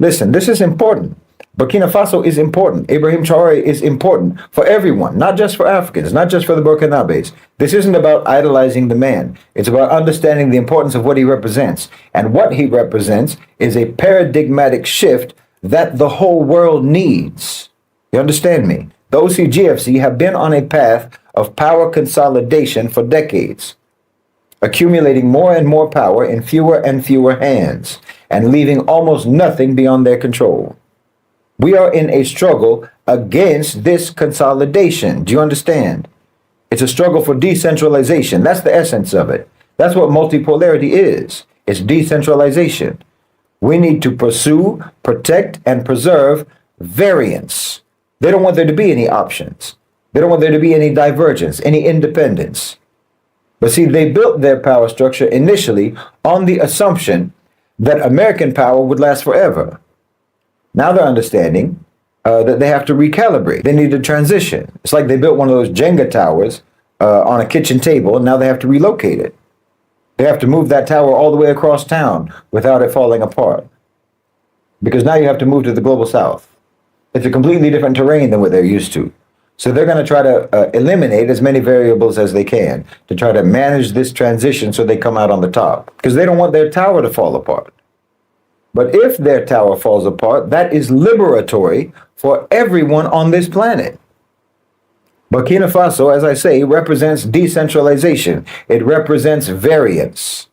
Listen, this is important. Burkina Faso is important. Ibrahim Traoré is important for everyone, not just for Africans, not just for the Burkinabes. This isn't about idolizing the man. It's about understanding the importance of what he represents. And what he represents is a paradigmatic shift that the whole world needs. You understand me? The OCGFC have been on a path of power consolidation for decades, accumulating more and more power in fewer and fewer hands, and leaving almost nothing beyond their control. We are in a struggle against this consolidation. Do you understand? It's a struggle for decentralization. That's the essence of it. That's what multipolarity is. It's decentralization. We need to pursue, protect, and preserve variance. They don't want there to be any options. They don't want there to be any divergence, any independence. But see, they built their power structure initially on the assumption that American power would last forever. Now they're understanding that they have to recalibrate. They need to transition. It's like they built one of those Jenga towers on a kitchen table, and now they have to relocate it. They have to move that tower all the way across town without it falling apart. Because now you have to move to the global south. It's a completely different terrain than what they're used to. So they're going to try to eliminate as many variables as they can to try to manage this transition so they come out on the top. Because they don't want their tower to fall apart. But if their tower falls apart, that is liberatory for everyone on this planet. Burkina Faso, as I say, represents decentralization. It represents variance.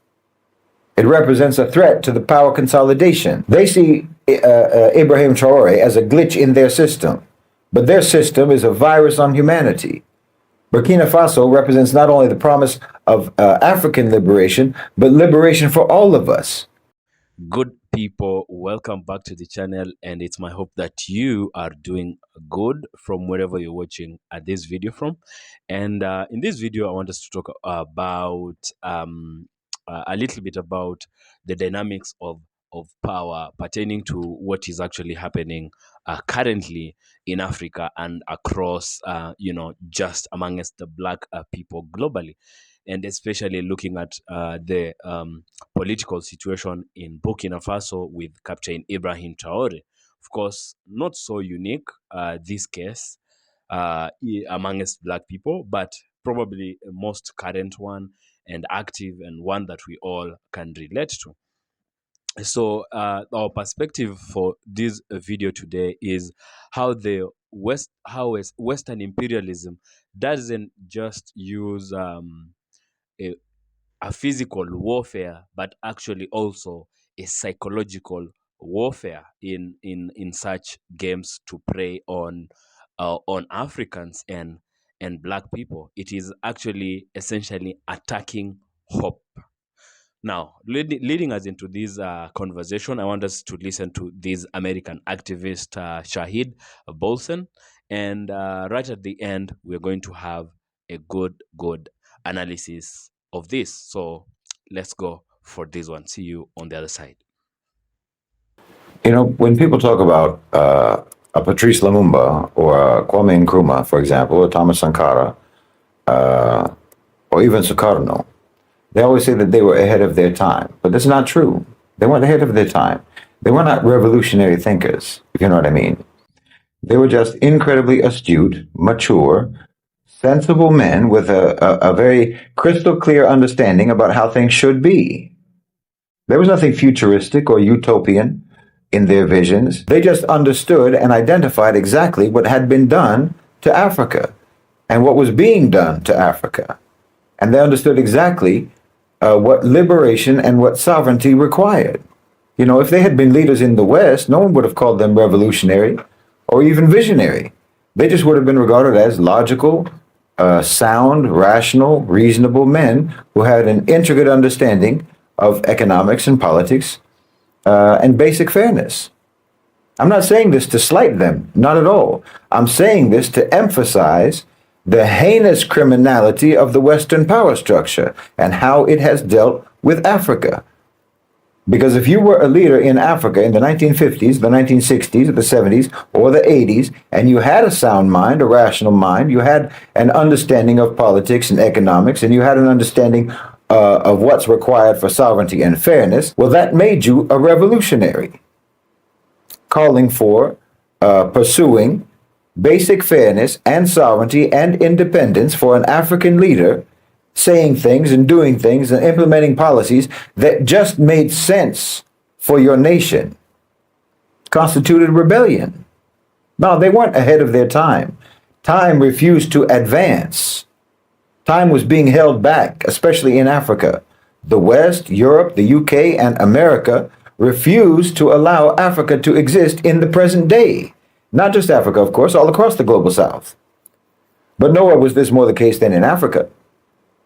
It represents a threat to the power consolidation. They see Ibrahim Traoré as a glitch in their system, but their system is a virus on humanity. Burkina Faso represents not only the promise of African liberation, but liberation for all of us. Good people, welcome back to the channel, and it's my hope that you are doing good from wherever you're watching this video from. And in this video I want us to talk about a little bit about the dynamics of power pertaining to what is actually happening currently in Africa and across just amongst the black people globally, and especially looking at the political situation in Burkina Faso with Captain Ibrahim Traoré. Of course, not so unique, this case amongst black people, but probably a most current one and active, and one that we all can relate to. So our perspective for this video today is how Western imperialism doesn't just use a physical warfare, but actually also a psychological warfare in such games to prey on Africans and black people. It is actually essentially attacking hope. Now, leading us into this conversation, I want us to listen to this American activist, Shahid Bolson. And right at the end, we're going to have a good analysis of this. So let's go for this one. See you on the other side. You know, when people talk about a Patrice Lumumba or a Kwame Nkrumah, for example, or Thomas Sankara, or even Sukarno, they always say that they were ahead of their time, but that's not true. They weren't ahead of their time. They were not revolutionary thinkers, if you know what I mean. They were just incredibly astute, mature, sensible men with a very crystal clear understanding about how things should be. There was nothing futuristic or utopian in their visions. They just understood and identified exactly what had been done to Africa and what was being done to Africa. And they understood exactly what liberation and what sovereignty required. You know, if they had been leaders in the West, no one would have called them revolutionary or even visionary. They just would have been regarded as logical, sound, rational, reasonable men who had an intricate understanding of economics and politics and basic fairness. I'm not saying this to slight them, not at all. I'm saying this to emphasize the heinous criminality of the Western power structure and how it has dealt with Africa. Because if you were a leader in Africa in the 1950s, the 1960s, the 70s, or the 80s, and you had a sound mind, a rational mind, you had an understanding of politics and economics, and you had an understanding of what's required for sovereignty and fairness, well, that made you a revolutionary. calling for pursuing basic fairness and sovereignty and independence for an African leader, saying things and doing things and implementing policies that just made sense for your nation, constituted rebellion. No, they weren't ahead of their time. Time refused to advance. Time was being held back, especially in Africa. The West, Europe, the UK, and America refused to allow Africa to exist in the present day. Not just Africa, of course, all across the global south. But nowhere was this more the case than in Africa.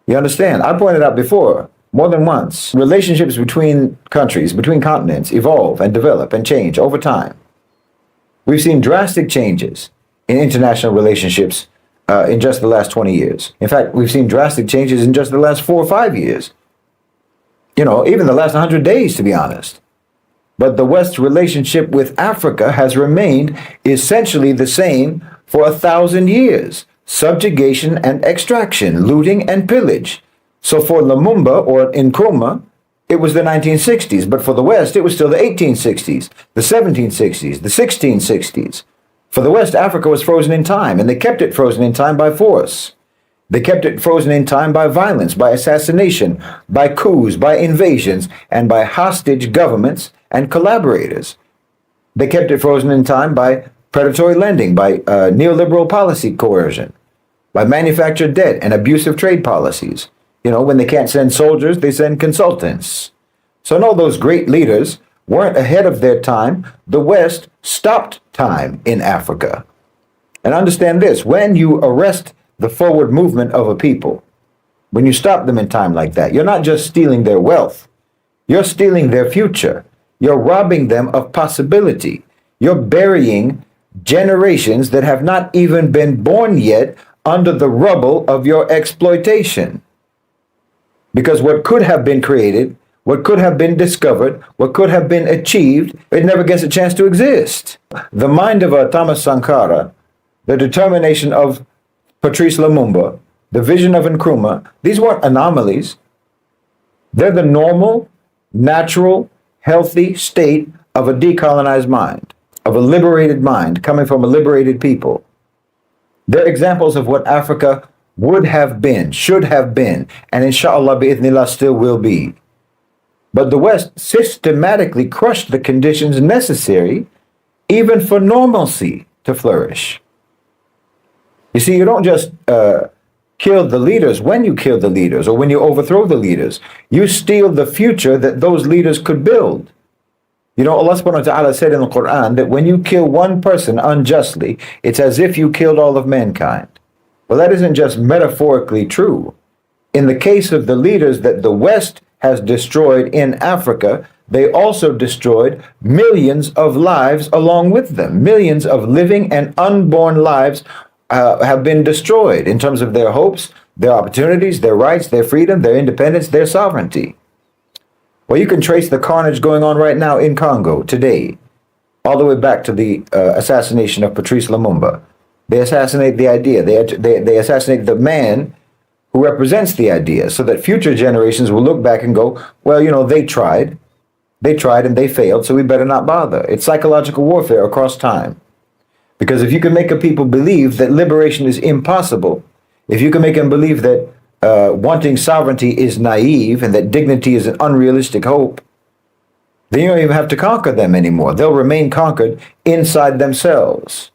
You understand? I pointed out before, more than once, relationships between countries, between continents, evolve and develop and change over time. We've seen drastic changes in international relationships in just the last 20 years. In fact, we've seen drastic changes in just the last 4 or 5 years. Even the last 100 days, to be honest. But the West's relationship with Africa has remained essentially the same for 1,000 years. Subjugation and extraction, looting and pillage. So for Lumumba or Nkrumah, it was the 1960s, but for the West, it was still the 1860s, the 1760s, the 1660s. For the West, Africa was frozen in time, and they kept it frozen in time by force. They kept it frozen in time by violence, by assassination, by coups, by invasions, and by hostage governments and collaborators. They kept it frozen in time by predatory lending, by neoliberal policy coercion, by manufactured debt and abusive trade policies. When they can't send soldiers, they send consultants. So no, those great leaders weren't ahead of their time. The West stopped time in Africa. And understand this, when you arrest the forward movement of a people, when you stop them in time like that, you're not just stealing their wealth, you're stealing their future. You're robbing them of possibility. You're burying generations that have not even been born yet under the rubble of your exploitation. Because what could have been created, what could have been discovered, what could have been achieved, it never gets a chance to exist. The mind of Thomas Sankara, the determination of Patrice Lumumba, the vision of Nkrumah, these weren't anomalies. They're the normal, natural, healthy state of a decolonized mind, of a liberated mind coming from a liberated people. They're examples of what Africa would have been, should have been, and inshallah bi'idhnillah still will be. But the West systematically crushed the conditions necessary even for normalcy to flourish. You see, you don't just kill the leaders when you kill the leaders or when you overthrow the leaders. You steal the future that those leaders could build. Allah subhanahu wa ta'ala said in the Quran that when you kill one person unjustly, it's as if you killed all of mankind. Well, that isn't just metaphorically true. In the case of the leaders that the West has destroyed in Africa, they also destroyed millions of lives along with them. Millions of living and unborn lives have been destroyed in terms of their hopes, their opportunities, their rights, their freedom, their independence, their sovereignty. Well, you can trace the carnage going on right now in Congo today, all the way back to the assassination of Patrice Lumumba. They assassinate the idea. They assassinate the man who represents the idea so that future generations will look back and go, well, they tried and they failed, so we better not bother. It's psychological warfare across time. Because if you can make a people believe that liberation is impossible, if you can make them believe that wanting sovereignty is naive and that dignity is an unrealistic hope, then you don't even have to conquer them anymore. They'll remain conquered inside themselves.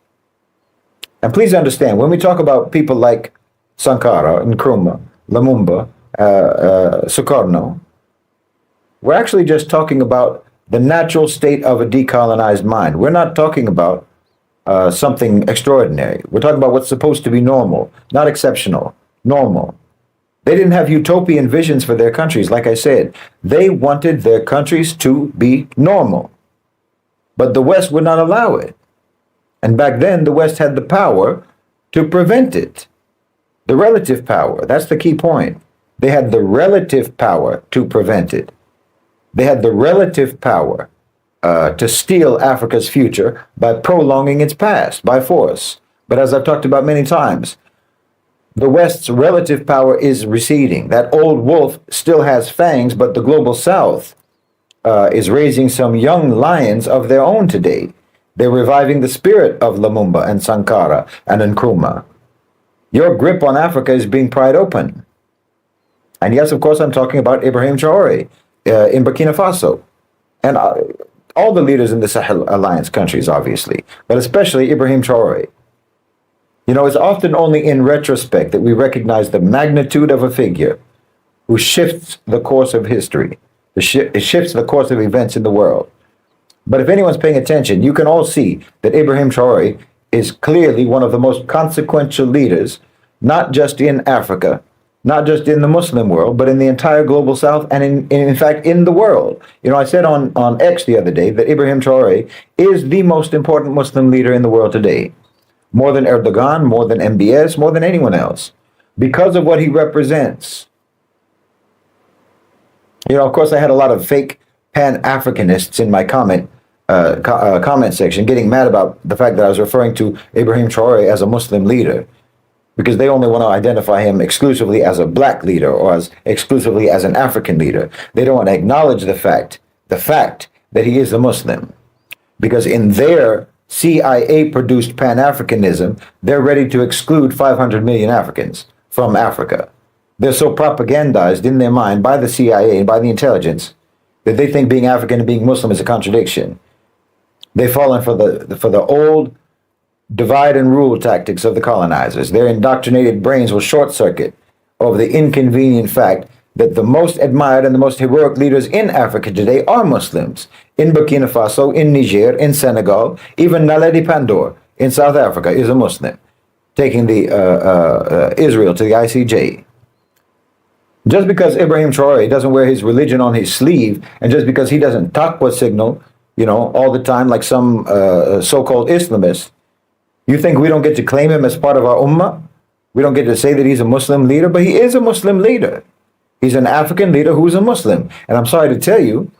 And please understand, when we talk about people like Sankara, Nkrumah, Lumumba, Sukarno, we're actually just talking about the natural state of a decolonized mind. We're not talking about something extraordinary. We're talking about what's supposed to be normal, not exceptional, normal. They didn't have utopian visions for their countries, like I said. They wanted their countries to be normal. But the West would not allow it. And back then, the West had the power to prevent it. The relative power, that's the key point. They had the relative power to prevent it. They had the relative power to steal Africa's future by prolonging its past by force. But as I've talked about many times, the West's relative power is receding. That old wolf still has fangs, but the global South is raising some young lions of their own today. They're reviving the spirit of Lumumba and Sankara and Nkrumah. Your grip on Africa is being pried open. And yes, of course, I'm talking about Ibrahim Traoré in Burkina Faso. And all the leaders in the Sahel Alliance countries, obviously, but especially Ibrahim Traoré. You know, it's often only in retrospect that we recognize the magnitude of a figure who shifts the course of history. It shifts the course of events in the world. But if anyone's paying attention, you can all see that Ibrahim Traoré is clearly one of the most consequential leaders, not just in Africa, not just in the Muslim world, but in the entire global South and in fact, in the world. You know, I said on X the other day that Ibrahim Traoré is the most important Muslim leader in the world today. More than Erdogan, more than MBS, more than anyone else, because of what he represents. You know, of course, I had a lot of fake Pan-Africanists in my comment section getting mad about the fact that I was referring to Ibrahim Traoré as a Muslim leader, because they only want to identify him exclusively as a black leader or as exclusively as an African leader. They don't want to acknowledge the fact that he is a Muslim, because in their CIA-produced Pan-Africanism, they're ready to exclude 500 million Africans from Africa. They're so propagandized in their mind by the CIA and by the intelligence that they think being African and being Muslim is a contradiction. They've fallen for the old divide and rule tactics of the colonizers. Their indoctrinated brains will short circuit over the inconvenient fact that the most admired and the most heroic leaders in Africa today are Muslims. In Burkina Faso, in Niger, in Senegal, even Naledi Pandor in South Africa is a Muslim, taking the Israel to the ICJ. Just because Ibrahim Traoré doesn't wear his religion on his sleeve, and just because he doesn't taqwa signal, you know, all the time like some so-called Islamists, you think we don't get to claim him as part of our ummah? We don't get to say that he's a Muslim leader, but he is a Muslim leader. He's an African leader who's a Muslim. And I'm sorry to tell you,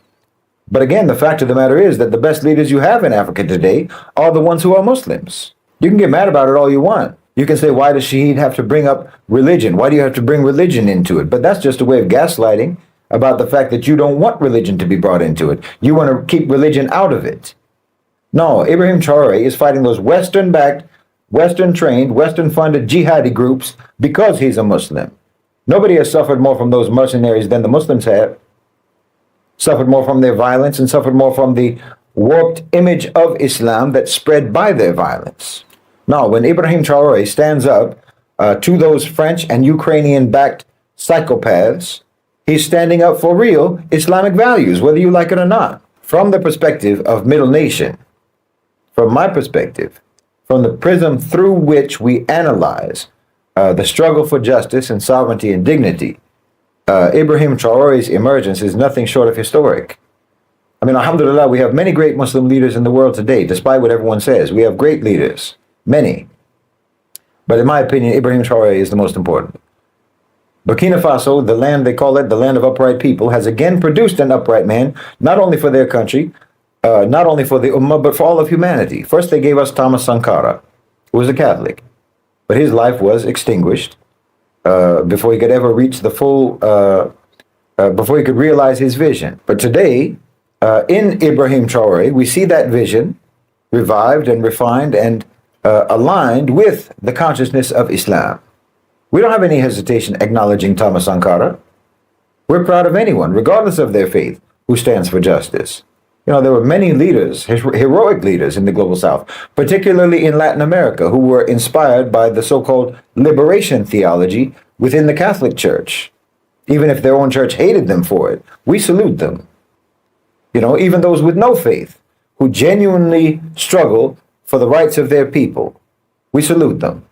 but again, the fact of the matter is that the best leaders you have in Africa today are the ones who are Muslims. You can get mad about it all you want. You can say, why does Shaheed have to bring up religion? Why do you have to bring religion into it? But that's just a way of gaslighting about the fact that you don't want religion to be brought into it. You want to keep religion out of it. No, Ibrahim Traoré is fighting those Western-backed, Western-trained, Western-funded jihadi groups because he's a Muslim. Nobody has suffered more from those mercenaries than the Muslims have. Suffered more from their violence and suffered more from the warped image of Islam that spread by their violence. Now, when Ibrahim Traoré stands up to those French and Ukrainian-backed psychopaths, he's standing up for real Islamic values, whether you like it or not. From the perspective of Middle Nation, from my perspective, from the prism through which we analyze the struggle for justice and sovereignty and dignity, Ibrahim Traoré's emergence is nothing short of historic. I mean, alhamdulillah, we have many great Muslim leaders in the world today, despite what everyone says. We have great leaders, many. But in my opinion, Ibrahim Traoré is the most important. Burkina Faso, the land they call it, the land of upright people, has again produced an upright man, not only for their country, not only for the Ummah, but for all of humanity. First, they gave us Thomas Sankara, who was a Catholic, but his life was extinguished before he could ever reach the full, before he could realize his vision. But today, in Ibrahim Traoré, we see that vision revived and refined and aligned with the consciousness of Islam. We don't have any hesitation acknowledging Thomas Sankara. We're proud of anyone, regardless of their faith, who stands for justice. You know, there were many leaders, heroic leaders in the global South, particularly in Latin America, who were inspired by the so-called liberation theology within the Catholic Church. Even if their own church hated them for it, we salute them. You know, even those with no faith, who genuinely struggle for the rights of their people, we salute them.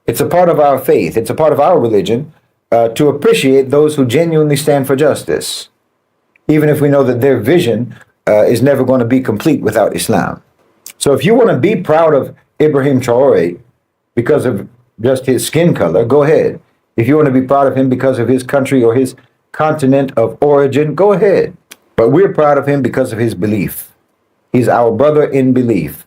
It's a part of our faith, it's a part of our religion to appreciate those who genuinely stand for justice, even if we know that their vision is never going to be complete without Islam. So if you want to be proud of Ibrahim Traoré because of just his skin color, go ahead. If you want to be proud of him because of his country or his continent of origin, go ahead. But we're proud of him because of his belief. He's our brother in belief.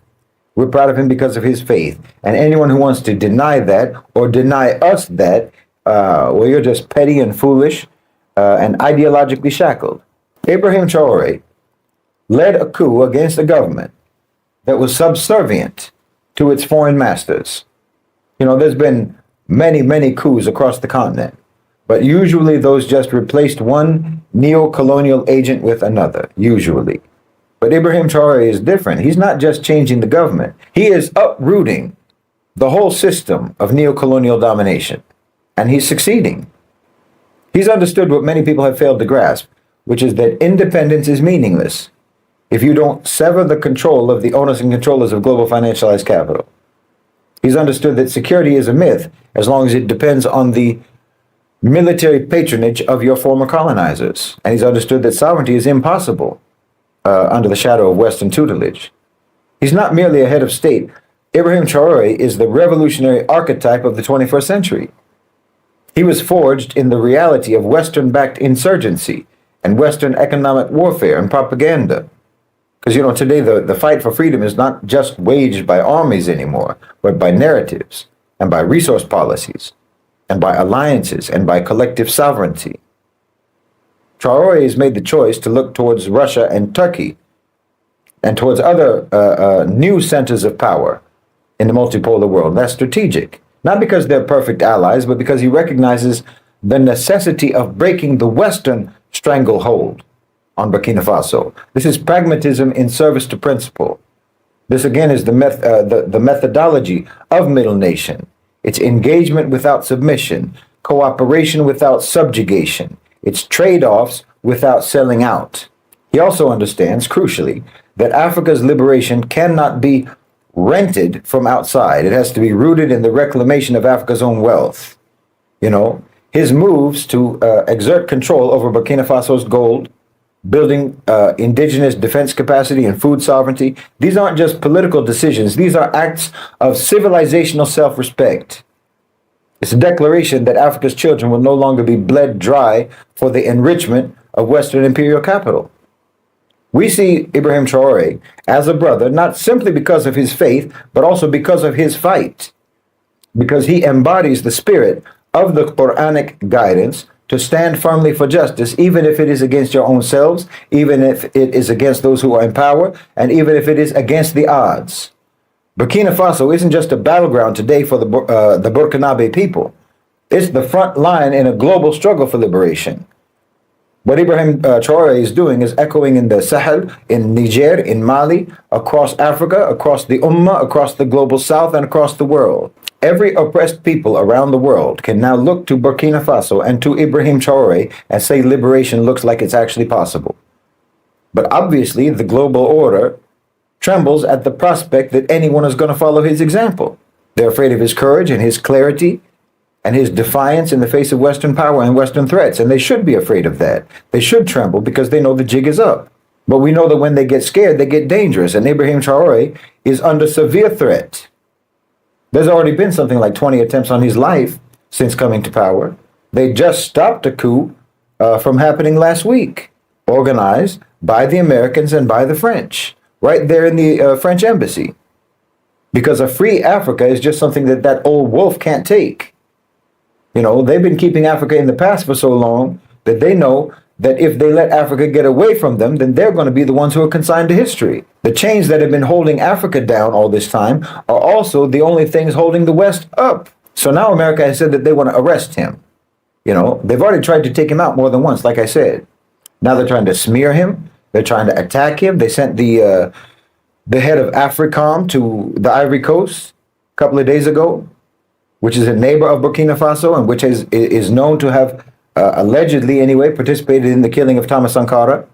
We're proud of him because of his faith. And anyone who wants to deny that or deny us that, well, you're just petty and foolish and ideologically shackled. Ibrahim Traoré led a coup against the government that was subservient to its foreign masters. There's been many, many coups across the continent, but usually those just replaced one neo-colonial agent with another, usually. But Ibrahim Traoré is different. He's not just changing the government. He is uprooting the whole system of neo-colonial domination, and he's succeeding. He's understood what many people have failed to grasp, which is that independence is meaningless if you don't sever the control of the owners and controllers of global financialized capital. He's understood that security is a myth as long as it depends on the military patronage of your former colonizers. And he's understood that sovereignty is impossible under the shadow of Western tutelage. He's not merely a head of state. Ibrahim Traoré is the revolutionary archetype of the 21st century. He was forged in the reality of Western-backed insurgency and Western economic warfare and propaganda. Because, today the fight for freedom is not just waged by armies anymore, but by narratives and by resource policies and by alliances and by collective sovereignty. Traoré has made the choice to look towards Russia and Turkey and towards other new centers of power in the multipolar world. That's strategic. Not because they're perfect allies, but because he recognizes the necessity of breaking the Western stranglehold on Burkina Faso. This is pragmatism in service to principle. This, again, is the methodology of Middle Nation. It's engagement without submission, cooperation without subjugation. It's trade-offs without selling out. He also understands, crucially, that Africa's liberation cannot be rented from outside. It has to be rooted in the reclamation of Africa's own wealth. His moves to exert control over Burkina Faso's gold, building indigenous defense capacity and food sovereignty, these aren't just political decisions. These are acts of civilizational self-respect. It's a declaration that Africa's children will no longer be bled dry for the enrichment of Western imperial capital. We see Ibrahim Traoré as a brother, not simply because of his faith, but also because of his fight, because he embodies the spirit of the Quranic guidance to stand firmly for justice, even if it is against your own selves, even if it is against those who are in power, and even if it is against the odds. Burkina Faso isn't just a battleground today for the Burkinabe people. It's the front line in a global struggle for liberation. What Ibrahim Traoré is doing is echoing in the Sahel, in Niger, in Mali, across Africa, across the Ummah, across the global South, and across the world. Every oppressed people around the world can now look to Burkina Faso and to Ibrahim Traoré and say liberation looks like it's actually possible. But obviously, the global order trembles at the prospect that anyone is going to follow his example. They're afraid of his courage and his clarity and his defiance in the face of Western power and Western threats. And they should be afraid of that. They should tremble because they know the jig is up. But we know that when they get scared, they get dangerous. And Ibrahim Traoré is under severe threat. There's already been something like 20 attempts on his life since coming to power. They just stopped a coup from happening last week, organized by the Americans and by the French, right there in the French embassy. Because a free Africa is just something that old wolf can't take. They've been keeping Africa in the past for so long that they know that if they let Africa get away from them, then they're going to be the ones who are consigned to history. The chains that have been holding Africa down all this time are also the only things holding the West up. So now America has said that they want to arrest him. They've already tried to take him out more than once, like I said. Now they're trying to smear him. They're trying to attack him. They sent the head of AFRICOM to the Ivory Coast a couple of days ago, which is a neighbor of Burkina Faso and which is known to have allegedly, anyway, participated in the killing of Thomas Sankara.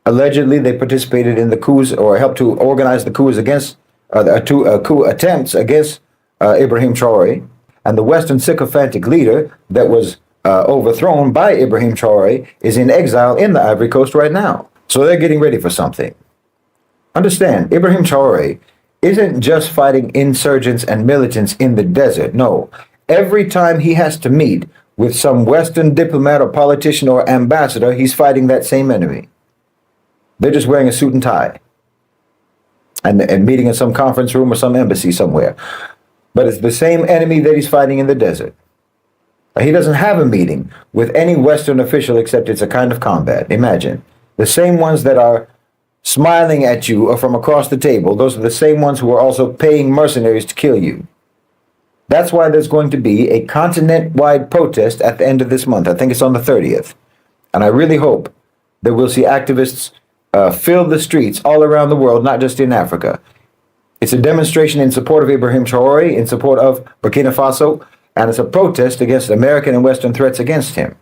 Allegedly, they participated in the coups or helped to organize the coups against coup attempts against Ibrahim Traoré. And the Western sycophantic leader that was overthrown by Ibrahim Traoré is in exile in the Ivory Coast right now. So they're getting ready for something. Understand, Ibrahim Traoré isn't just fighting insurgents and militants in the desert. No, every time he has to meet with some Western diplomat or politician or ambassador, he's fighting that same enemy. They're just wearing a suit and tie and meeting in some conference room or some embassy somewhere. But it's the same enemy that he's fighting in the desert. He doesn't have a meeting with any Western official except it's a kind of combat. Imagine. The same ones that are smiling at you or from across the table, those are the same ones who are also paying mercenaries to kill you. That's why there's going to be a continent-wide protest at the end of this month. I think it's on the 30th. And I really hope that we'll see activists fill the streets all around the world, not just in Africa. It's a demonstration in support of Ibrahim Traoré, in support of Burkina Faso, and it's a protest against American and Western threats against him.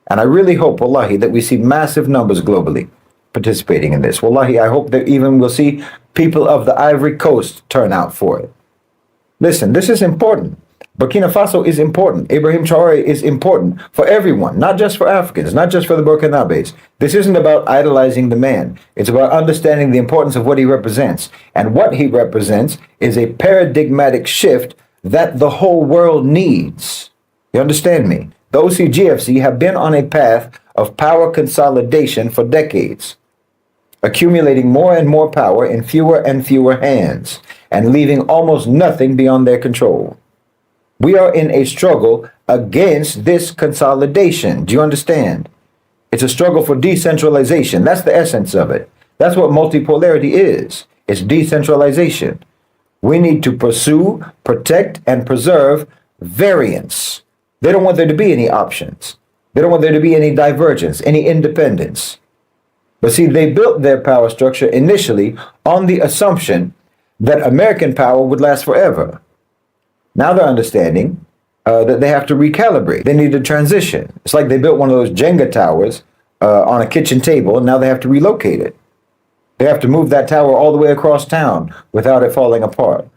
And I really hope, wallahi, that we see massive numbers globally participating in this. Wallahi, I hope that even we'll see people of the Ivory Coast turn out for it. Listen, this is important. Burkina Faso is important. Ibrahim Traoré is important for everyone, not just for Africans, not just for the Burkinabes. This isn't about idolizing the man. It's about understanding the importance of what he represents. And what he represents is a paradigmatic shift that the whole world needs. You understand me? The OCGFC have been on a path of power consolidation for decades, accumulating more and more power in fewer and fewer hands, and leaving almost nothing beyond their control. We are in a struggle against this consolidation. Do you understand? It's a struggle for decentralization. That's the essence of it. That's what multipolarity is. It's decentralization. We need to pursue, protect, and preserve variance. They don't want there to be any options. They don't want there to be any divergence, any independence. But see, they built their power structure initially on the assumption that American power would last forever. Now they're understanding that they have to recalibrate. They need to transition. It's like they built one of those Jenga towers on a kitchen table, and now they have to relocate it. They have to move that tower all the way across town without it falling apart.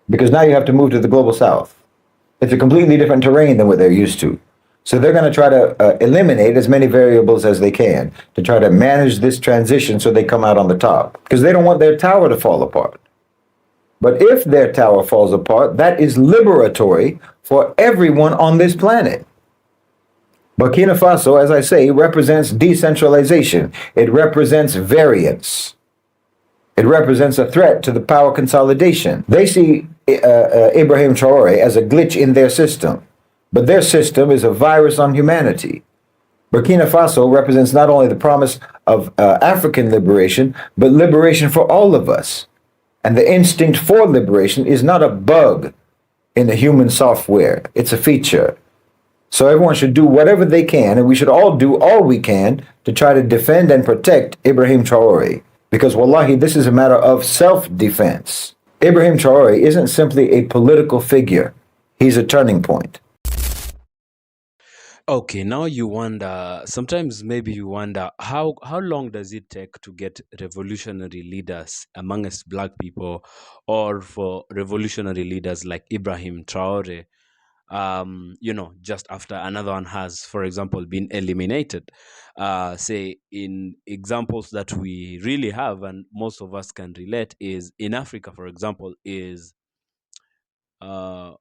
Because now you have to move to the global south. It's a completely different terrain than what they're used to. So they're going to try to eliminate as many variables as they can to try to manage this transition so they come out on the top. Because they don't want their tower to fall apart. But if their tower falls apart, that is liberatory for everyone on this planet. Burkina Faso, as I say, represents decentralization. It represents variance. It represents a threat to the power consolidation. They see Ibrahim Traoré as a glitch in their system, but their system is a virus on humanity. Burkina Faso represents not only the promise of African liberation, but liberation for all of us. And the instinct for liberation is not a bug in the human software. It's a feature. So everyone should do whatever they can, and we should all do all we can to try to defend and protect Ibrahim Traoré. Because wallahi, this is a matter of self-defense. Ibrahim Traoré isn't simply a political figure. He's a turning point. Okay, now you wonder, sometimes maybe you wonder, how long does it take to get revolutionary leaders amongst black people, or for revolutionary leaders like Ibrahim Traoré, just after another one has, for example, been eliminated? Say, in examples that we really have and most of us can relate is in Africa, for example, is uh,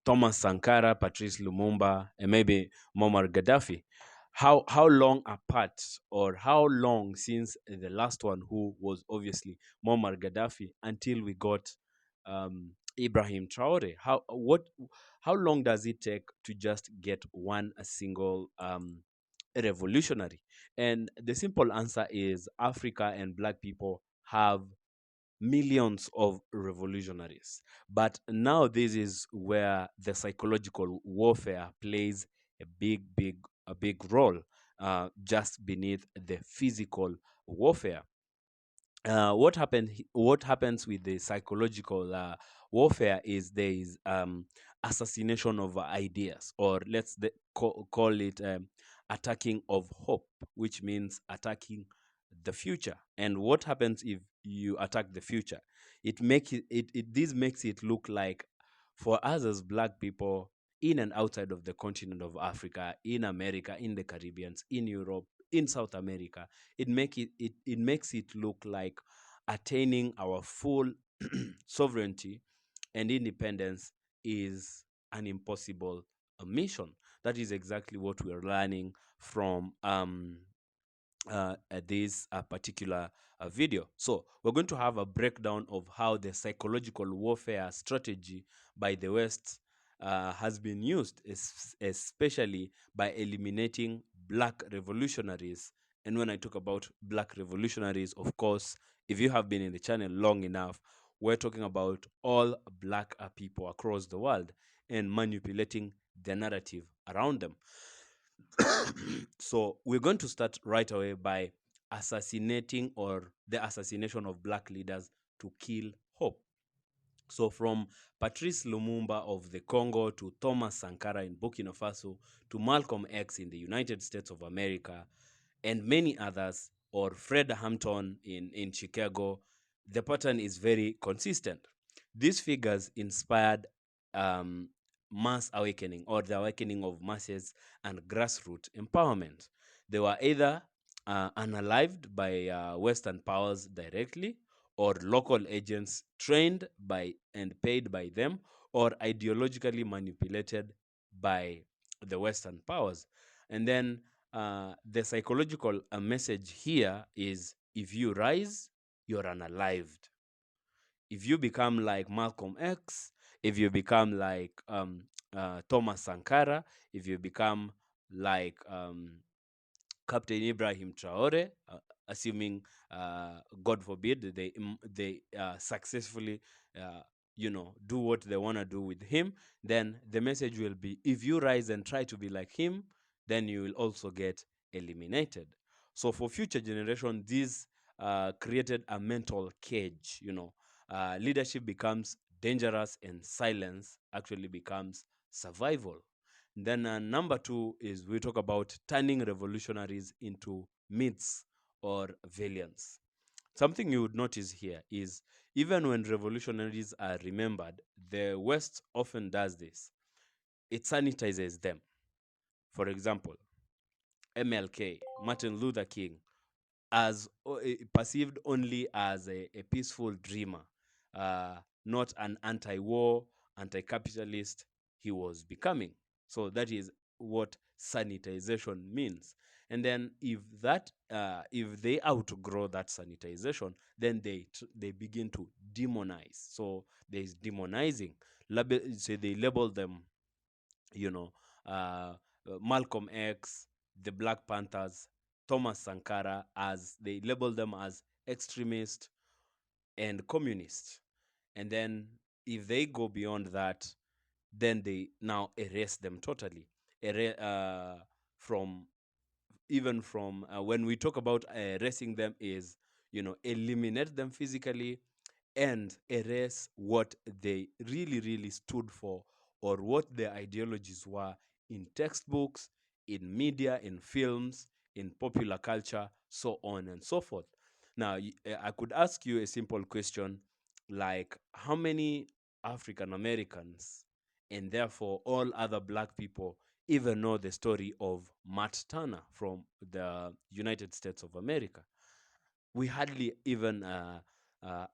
Thomas Sankara, Patrice Lumumba, and maybe Muammar Gaddafi. How long apart, or how long since the last one, who was obviously Muammar Gaddafi, until we got Ibrahim Traoré? How long does it take to just get one a single revolutionary? And the simple answer is Africa and black people have millions of revolutionaries. But now this is where the psychological warfare plays a big role, just beneath the physical warfare. What happens with the psychological warfare is there is assassination of ideas, or call it attacking of hope, which means attacking the future. And what happens if you attack the future? This makes it look like, for us as black people in and outside of the continent of Africa, in America, in the Caribbean, in Europe, in South America, it makes it look like attaining our full sovereignty and independence is an impossible mission. That is exactly what we're learning from this particular video. So we're going to have a breakdown of how the psychological warfare strategy by the West has been used, especially by eliminating black revolutionaries And when I talk about black revolutionaries, of course, if you have been in the channel long enough, we're talking about all black people across the world and manipulating the narrative around them. So we're going to start right away by assassinating, or the assassination of black leaders to kill hope. So from Patrice Lumumba of the Congo to Thomas Sankara in Burkina Faso to Malcolm X in the United States of America and many others, or Fred Hampton in Chicago, the pattern is very consistent. These figures inspired um, mass awakening, or the awakening of masses, and grassroots empowerment. They were either unalived by Western powers directly, or local agents trained by and paid by them, or ideologically manipulated by the Western powers. And then the psychological message here is, if you rise, you're unalived. If you become like Malcolm X, if you become like Thomas Sankara, if you become like Captain Ibrahim Traoré, assuming, God forbid, they successfully, uh, do what they want to do with him, then the message will be: if you rise and try to be like him, then you will also get eliminated. So for future generation, this created a mental cage. Leadership becomes dangerous, and silence actually becomes survival. Then number two is, we talk about turning revolutionaries into myths or villains. Something you would notice here is, even when revolutionaries are remembered, the West often does this. It sanitizes them. For example, MLK, Martin Luther King, as perceived only as a peaceful dreamer, not an anti-war, anti-capitalist he was becoming. So that is what sanitization means. And then if they outgrow that sanitization, then they begin to demonize. So there is demonizing. So they label them, you know, Malcolm X, the Black Panthers, Thomas Sankara, as they label them as extremist and communist. And then if they go beyond that, then they now erase them totally. From even from When we talk about erasing them, is, eliminate them physically and erase what they really, really stood for, or what their ideologies were, in textbooks, in media, in films, in popular culture, so on and so forth. Now, I could ask you a simple question, like, how many African Americans, and therefore all other black people, even know the story of Matt Turner from the United States of America? We hardly even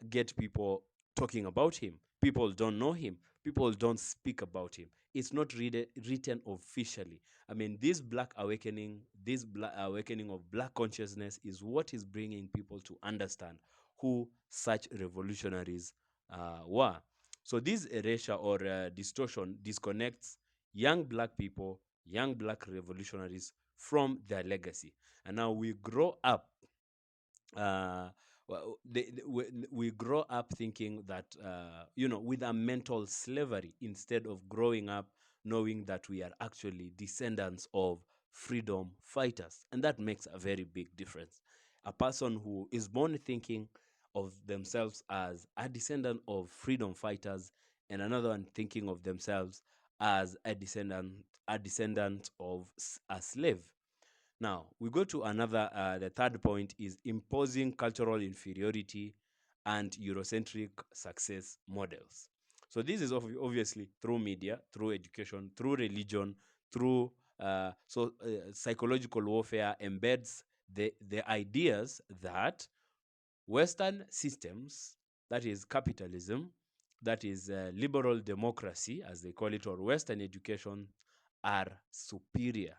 get people talking about him. People don't know him. People don't speak about him. It's not written officially. I mean, this black awakening of black consciousness is what is bringing people to understand who such revolutionaries were. So this erasure or distortion disconnects young black people, young black revolutionaries from their legacy. And now we grow up we grow up thinking that, with a mental slavery, instead of growing up knowing that we are actually descendants of freedom fighters. And that makes a very big difference. A person who is born thinking of themselves as a descendant of freedom fighters, and another one thinking of themselves as a descendant of a slave. Now, we go to the third point is imposing cultural inferiority and Eurocentric success models. So this is obviously through media, through education, through religion, through psychological warfare embeds the ideas that Western systems, that is capitalism, that is liberal democracy, as they call it, or Western education, are superior.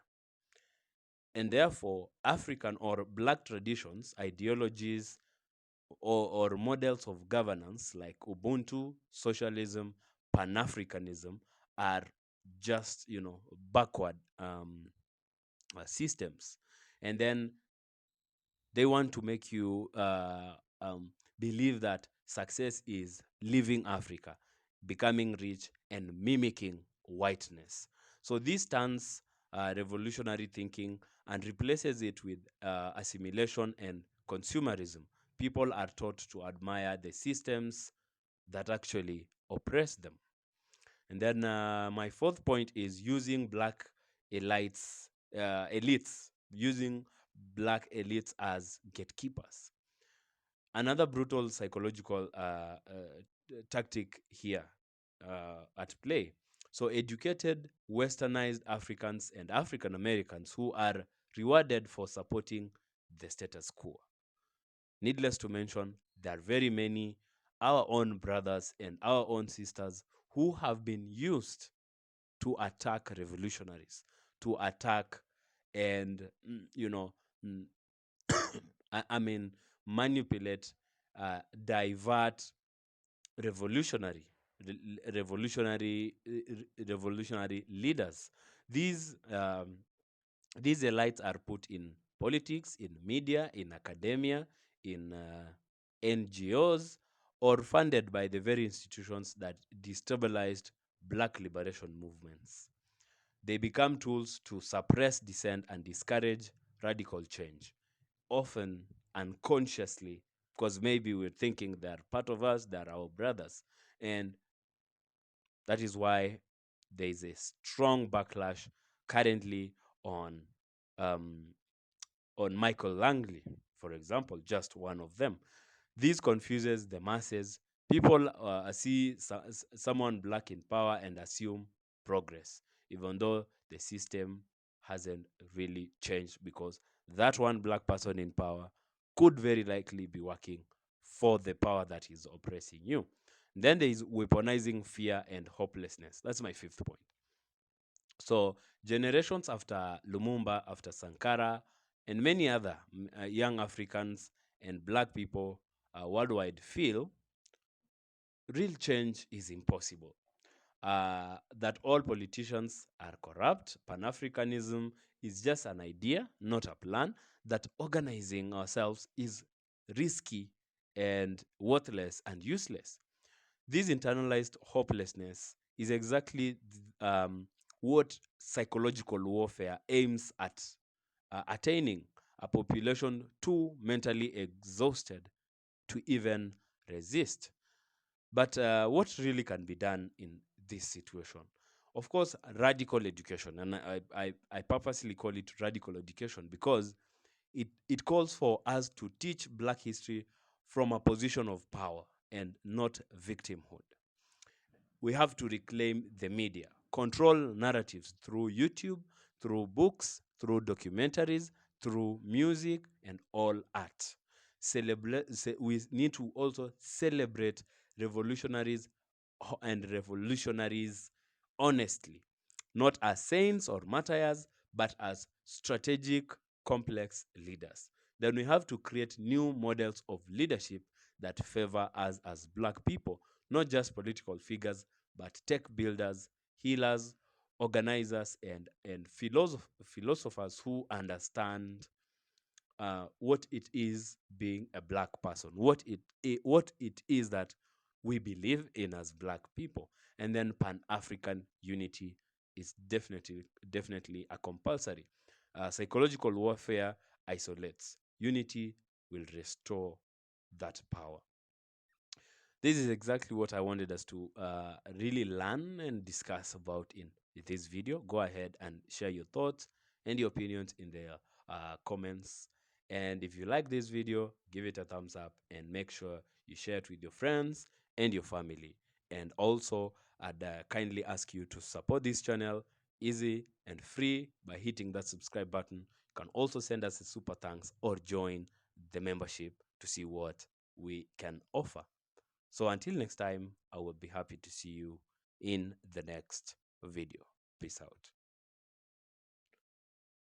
And therefore, African or black traditions, ideologies, or models of governance like Ubuntu, socialism, Pan-Africanism are just, backward systems. And then They want to make you believe that success is leaving Africa, becoming rich, and mimicking whiteness. So this turns revolutionary thinking and replaces it with assimilation and consumerism. People are taught to admire the systems that actually oppress them. And then my fourth point is using black elites, using black elites as gatekeepers. Another brutal psychological tactic here at play. So, educated, westernized Africans and African Americans who are rewarded for supporting the status quo. Needless to mention, there are very many our own brothers and our own sisters who have been used to attack revolutionaries, to attack and, mm, I mean, manipulate, divert revolutionary, revolutionary leaders. These these elites are put in politics, in media, in academia, in NGOs, or funded by the very institutions that destabilized black liberation movements. They become tools to suppress dissent and discourage radical change, often unconsciously, because maybe we're thinking they're part of us, they're our brothers. And that is why there is a strong backlash currently on um, Michael Langley, for example, just one of them. This confuses the masses. People see someone black in power and assume progress, even though the system hasn't really changed, because that one black person in power could very likely be working for the power that is oppressing you. Then there is weaponizing fear and hopelessness. That's my fifth point. So, generations after Lumumba, after Sankara, and many other young Africans and black people worldwide feel real change is impossible. That all politicians are corrupt. Pan-Africanism is just an idea, not a plan. That organizing ourselves is risky and worthless and useless. This internalized hopelessness is exactly what psychological warfare aims at attaining: a population too mentally exhausted to even resist. But what really can be done in this situation? Of course, radical education, and I purposely call it radical education because it calls for us to teach Black history from a position of power and not victimhood. We have to reclaim the media, control narratives through YouTube, through books, through documentaries, through music, and all art. We need to also celebrate revolutionaries and revolutionaries honestly, not as saints or martyrs, but as strategic, complex leaders. Then we have to create new models of leadership that favor us as Black people, not just political figures, but tech builders, healers, organizers, and philosophers who understand what it is being a Black person, what it is that we believe in as Black people. And then Pan-African unity is definitely a compulsory. Psychological warfare isolates. Unity will restore that power. This is exactly what I wanted us to really learn and discuss about in this video. Go ahead and share your thoughts and your opinions in the comments. And if you like this video, give it a thumbs up and make sure you share it with your friends and your family. And also, I'd kindly ask you to support this channel easy and free by hitting that subscribe button. You can also send us a super thanks or join the membership to see what we can offer. So until next time, I will be happy to see you in the next video. Peace out.